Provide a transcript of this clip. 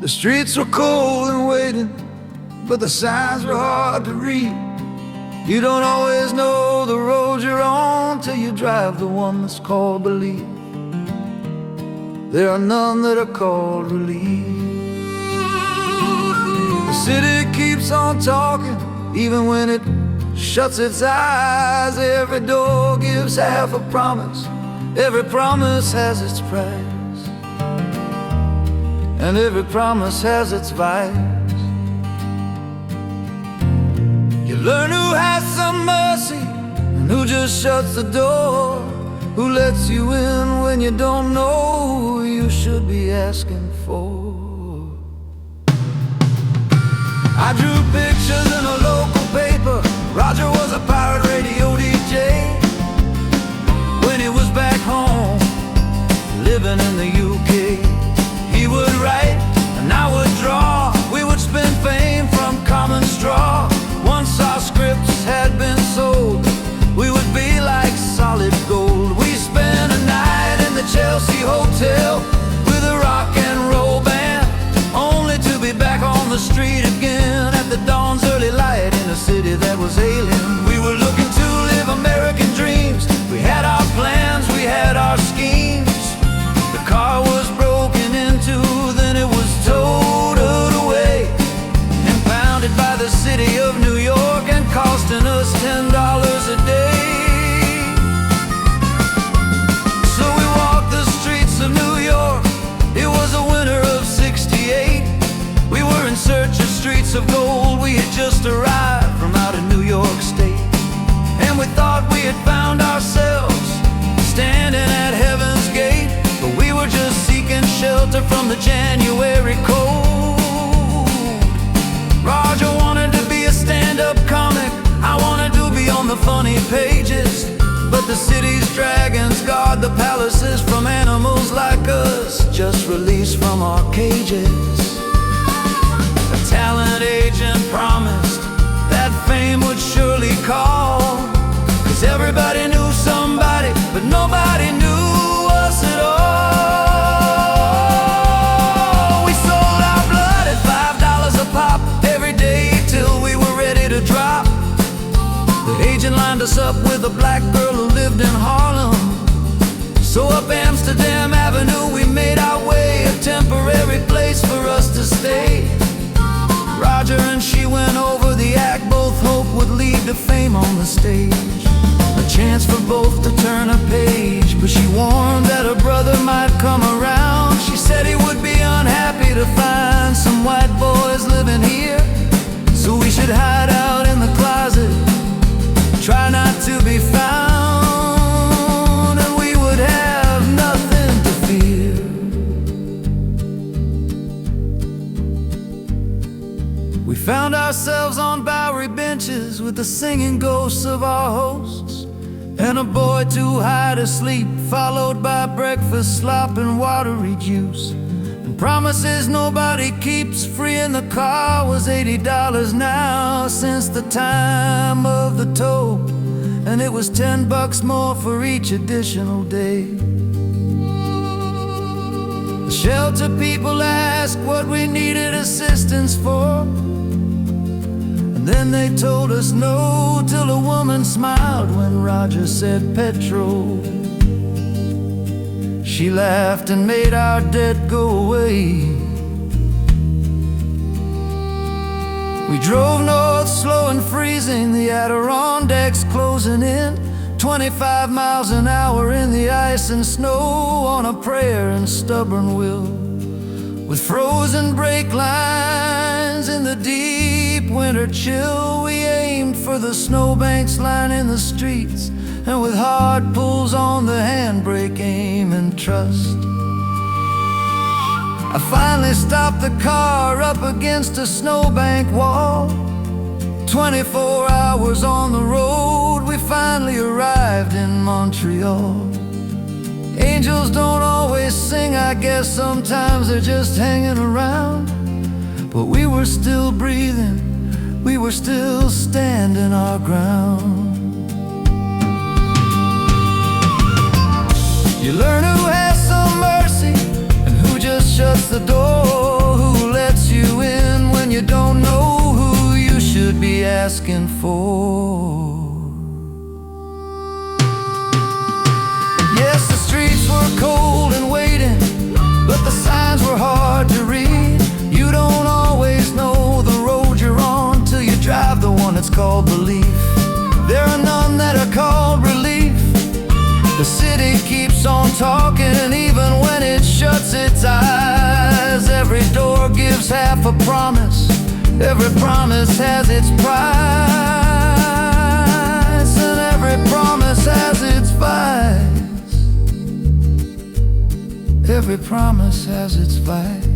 The streets were cold and waiting, but the signs were hard to read. You don't always know the road you're on till you drive the one that's called belief. There are none that are called relief. The city keeps on talking, even when it shuts its eyes. Every door gives half a promise, every promise has its price, and every promise has its vice. You learn who has some mercy and who just shuts the door, who lets you in when you don't know who you should be asking for. I drew pictures in a local paper. Roger was a pirate radio DJ when he was back home, living in the UK. He would write and I would draw. We would spin fame from common straw. Once our scripts had been sold, we would be like solid gold. We spent a night in the Chelsea Hotel with a rock and roll band, only to be back on the street again at the dawn's early light in a city that was alien. We were looking to live American dreams. We had our plans, we had our schemes. The car was broken into, then it was totaled away, impounded by the city of New York and costing us $10 a day. So we walked the streets of New York. It was the winter of '68. We were in search of streets of gold. We had just arrived from out of New York State, and we thought we had found ourselves standing at heaven's gate. But we were just seeking shelter from the January cold. Roger wanted to be a stand-up comic, I wanted to be on the funny pages. But the city's dragons guard the palaces from animals like us, just released from our cages. A talent agent promised that fame would surely call, 'cause everybody knew somebody, but nobody knew us at all. We sold our blood at $5 a pop every day till we were ready to drop. The agent lined us up with a black girl who lived in Harlem. So up Amsterdam Avenue we made our way, a temporary place for us to stay. Roger and she went over the act, both hope would lead to fame on the stage. A chance for both to turn a page, but she warned that her brother might come around. She said he would be unhappy to find some white boys living here, so we should hide out in the closet, try not to be found, and we would have nothing to fear. We found ourselves on Bowery benches with the singing ghosts of our hosts, and a boy too high to sleep, followed by breakfast slop and watery juice. And promises nobody keeps, free in the car was $80 now since the time of the tow, and it was $10 more for each additional day. The shelter people asked what we needed assistance for, and then they told us no, till a woman smiled when Roger said petrol. She laughed and made our debt go away. We drove north, slow and freezing, the Adirondacks closing in, 25 miles an hour in the ice and snow, on a prayer and stubborn will. With frozen brake lines in the deep winter chill, we aimed for the snowbanks lining the streets, and with hard pulls on the handbrake, aim and trust. I finally stopped the car up against a snowbank wall. 24 hours on the road, we finally arrived in Montreal. Angels don't always sing, I guess sometimes they're just hanging around. But we were still breathing, we were still standing our ground. You learn who has some mercy and who just shuts the door, who asking for. Yes, the streets were cold and waiting, but the signs were hard to read. You don't always know the road you're on till you drive the one that's called belief. There are none that are called relief. The city keeps on talking even when it shuts its eyes. Every door gives half a promise, every promise has its price, and every promise has its vice. Every promise has its vice.